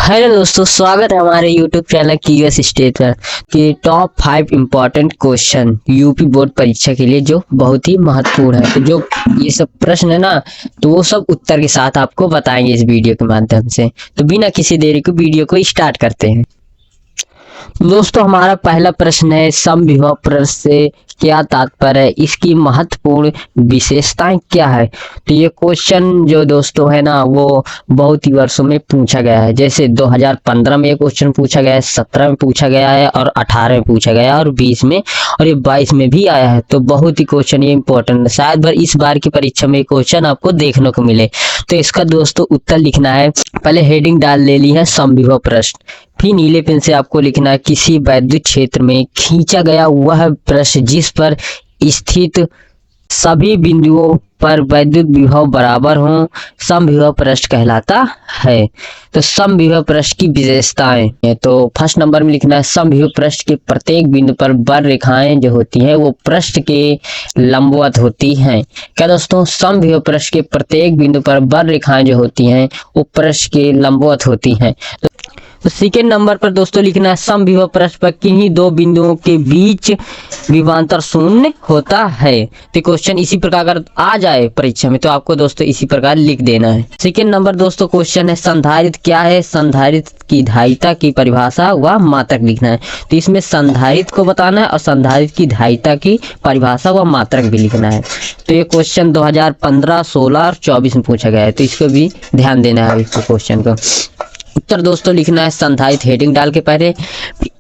Hello दोस्तों, स्वागत है हमारे यूट्यूब चैनल कीएस स्टेट पर कि top 5 important question UP board परीक्षा के लिए जो बहुत ही महत्वपूर्ण है। तो जो ये सब प्रश्न है ना, तो वो सब उत्तर के साथ आपको बताएंगे इस वीडियो के माध्यम से। तो बिना किसी देरी को वीडियो को स्टार्ट करते हैं। दोस्तों, हमारा पहला प्रश्न है, समविभव प्रश्न से क्या तात्पर्य है, इसकी महत्वपूर्ण विशेषताएं क्या है। तो ये क्वेश्चन जो दोस्तों है ना, वो बहुत ही वर्षों में पूछा गया है। जैसे 2015 में ये क्वेश्चन पूछा गया है, 17 में पूछा गया है और 18 में पूछा गया है और 20 में और ये 22 में भी आया है। तो बहुत ही क्वेश्चन ये इंपॉर्टेंट है, शायद इस बार की परीक्षा में क्वेश्चन आपको देखने को मिले। तो इसका दोस्तों उत्तर लिखना है, पहले हेडिंग डाल ले ली है समविभव प्रश्न, फिर नीले पेन से आपको लिखना है किसी वैद्युत क्षेत्र में खींचा गया वह प्रश्न जिस पर स्थित सभी बिंदुओं पर वैद्युत विभव बराबर हो समविभव प्रश्न कहलाता है। तो समविभव प्रश्न की विशेषताएं, तो फर्स्ट नंबर में लिखना है समविभव प्रश्न के प्रत्येक बिंदु पर बर रेखाएं जो होती हैं वो पृष्ठ के लंबवत होती हैं। क्या दोस्तों, समविभव प्रश्न के प्रत्येक बिंदु पर बर रेखाएं जो होती हैं वो पृष्ठ के लंबवत होती हैं। तो सेकेंड नंबर पर दोस्तों लिखना है समविभव प्रश्न पर किन्हीं दो बिंदुओं के बीच विभवांतर शून्य होता है। तो क्वेश्चन इसी प्रकार अगर आ जाए परीक्षा में तो आपको दोस्तों इसी प्रकार लिख देना है। सेकेंड नंबर दोस्तों क्वेश्चन है संधारित्र क्या है, संधारित्र की धारिता की परिभाषा व मात्रक लिखना है। तो इसमें संधारित्र को बताना है और संधारित्र की धारिता की परिभाषा व मात्रक भी लिखना है। तो ये क्वेश्चन 2015, 16 और 24 में पूछा गया है, तो इसको भी ध्यान देना है इस क्वेश्चन को। उत्तर दोस्तों लिखना है संधारित्र हेडिंग डाल के पहले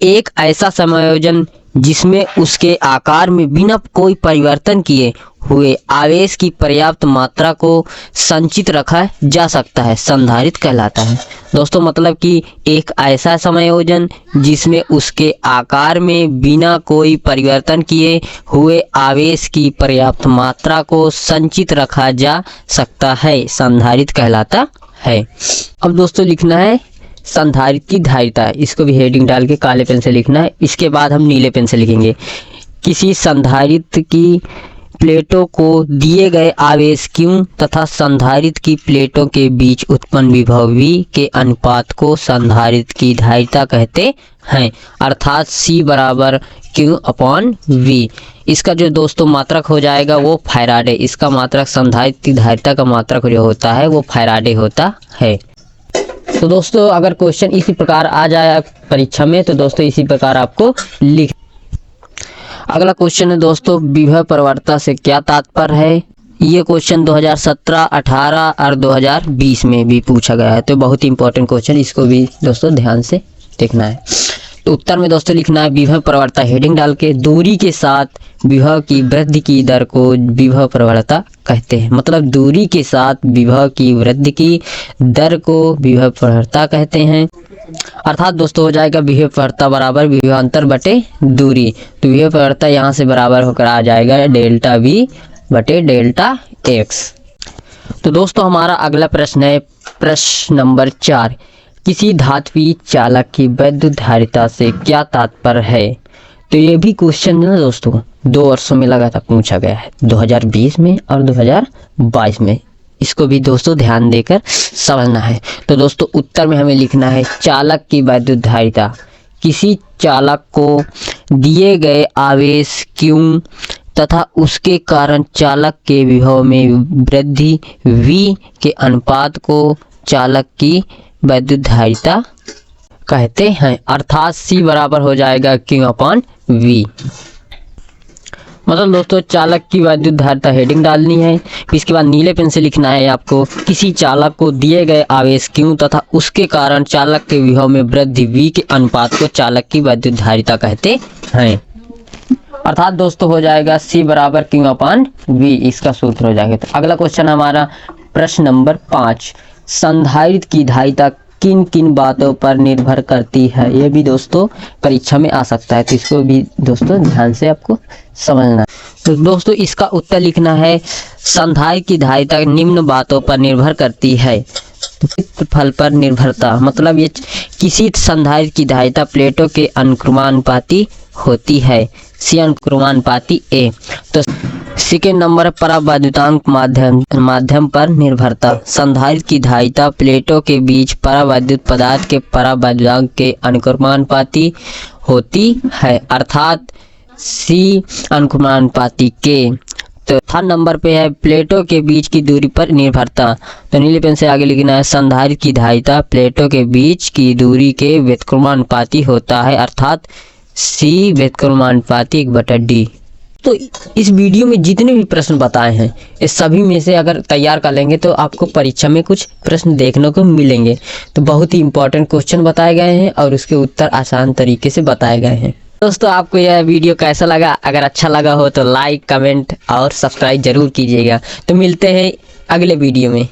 एक ऐसा समायोजन जिसमें उसके आकार में बिना कोई परिवर्तन किए हुए आवेश की पर्याप्त मात्रा को संचित रखा जा सकता है संधारित्र कहलाता है। दोस्तों मतलब कि एक ऐसा समायोजन जिसमें उसके आकार में बिना कोई परिवर्तन किए हुए आवेश की पर्याप्त मात्रा को संचित रखा जा सकता है संधारित्र कहलाता है। अब दोस्तों लिखना है संधारित्र की धारिता, इसको भी हेडिंग डाल के काले पेन से लिखना है। इसके बाद हम नीले पेन से लिखेंगे किसी संधारित्र की प्लेटों को दिए गए आवेश Q तथा संधारित्र की प्लेटों के बीच उत्पन्न विभव V के अनुपात को संधारित्र की धारिता कहते हैं, अर्थात C बराबर Q/V। इसका जो दोस्तों मात्रक हो जाएगा वो फैराडे, इसका मात्रक संधारित्र की धारिता का मात्रक जो होता है वो फैराडे होता है। तो दोस्तों अगर क्वेश्चन इसी प्रकार आ जाए परीक्षा में तो दोस्तों इसी प्रकार आपको लिख। अगला क्वेश्चन है दोस्तों विभव प्रवणता से क्या तात्पर्य है। ये क्वेश्चन 2017, 18 और 2020 में भी पूछा गया है, तो बहुत ही इंपॉर्टेंट क्वेश्चन, इसको भी दोस्तों ध्यान से देखना है। तो उत्तर में दोस्तों लिखना है विभव प्रवणता हेडिंग डाल के दूरी के साथ विभव की वृद्धि की दर को विभव प्रवणता कहते हैं। मतलब दूरी के साथ विभव की वृद्धि की दर को विभव प्रवणता कहते हैं, अर्थात दोस्तों हो जाएगा विभव प्रवणता बराबर विभवांतर बटे दूरी। तो विभव प्रवणता यहाँ से बराबर होकर आ जाएगा डेल्टा V बटे डेल्टा X। तो दोस्तों हमारा अगला प्रश्न है प्रश्न नंबर 4, किसी धात्विक चालक की वैद्युत धारिता से क्या तात्पर्य है। तो ये भी क्वेश्चन ना दोस्तों 2 वर्षों में लगातार पूछा गया है, 2020 में और 2022 में। इसको भी दोस्तों ध्यान देकर समझना है। तो दोस्तों उत्तर में हमें लिखना है चालक की वैद्युत धारिता किसी चालक को दिए गए आवेश Q तथा उसके कारण चालक के विभव में वृद्धि V के अनुपात को चालक की वैद्युत धारिता कहते हैं, अर्थात C बराबर हो जाएगा Q/V। मतलब दोस्तों चालक की वैद्युत धारिता हेडिंग डालनी है। इसके बाद नीले पेन से लिखना है आपको किसी चालक को दिए गए आवेश Q तथा उसके कारण चालक के विभव में वृद्धि V के अनुपात को चालक की वैद्युत धारिता कहते हैं, अर्थात दोस्तों हो जाएगा C बराबर Q/V, इसका सूत्र हो जाएगा। तो अगला क्वेश्चन हमारा प्रश्न नंबर 5, संधारित्र की धारिता किन किन बातों पर निर्भर करती है। ये भी दोस्तों परीक्षा में आ सकता है, तो इसको भी दोस्तों ध्यान से आपको समझना है। तो दोस्तों इसका उत्तर लिखना है संधारित्र की धारिता निम्न बातों पर निर्भर करती है। फल पर निर्भरता मतलब ये किसी संधारित्र की धारिता प्लेटों के अनुक्रमानुपाती होती है, C अनुक्रमानुपाती A। तो सेकेंड नंबर है परावैद्युतांक माध्यम पर निर्भरता। संधारित्र की धारिता प्लेटों के बीच परावैद्युत पदार्थ के परावैद्युतांक के अनुक्रमानुपाती होती है, अर्थात सी अनुक्रमानुपाती के। तो थर्ड नंबर पे है प्लेटों के बीच की दूरी पर निर्भरता। तो नीले पेन से आगे लिखना है संधारित्र की धारिता प्लेटों के बीच की दूरी के व्युत्क्रमानुपाती होता है, अर्थात सी व्युत्क्रमानुपाती 1/d। तो इस वीडियो में जितने भी प्रश्न बताए हैं इस सभी में से अगर तैयार कर लेंगे तो आपको परीक्षा में कुछ प्रश्न देखने को मिलेंगे। तो बहुत ही इंपॉर्टेंट क्वेश्चन बताए गए हैं और उसके उत्तर आसान तरीके से बताए गए हैं। दोस्तों आपको यह वीडियो कैसा लगा? अगर अच्छा लगा हो तो लाइक, कमेंट और सब्सक्राइब जरूर कीजिएगा। तो मिलते हैं अगले वीडियो में।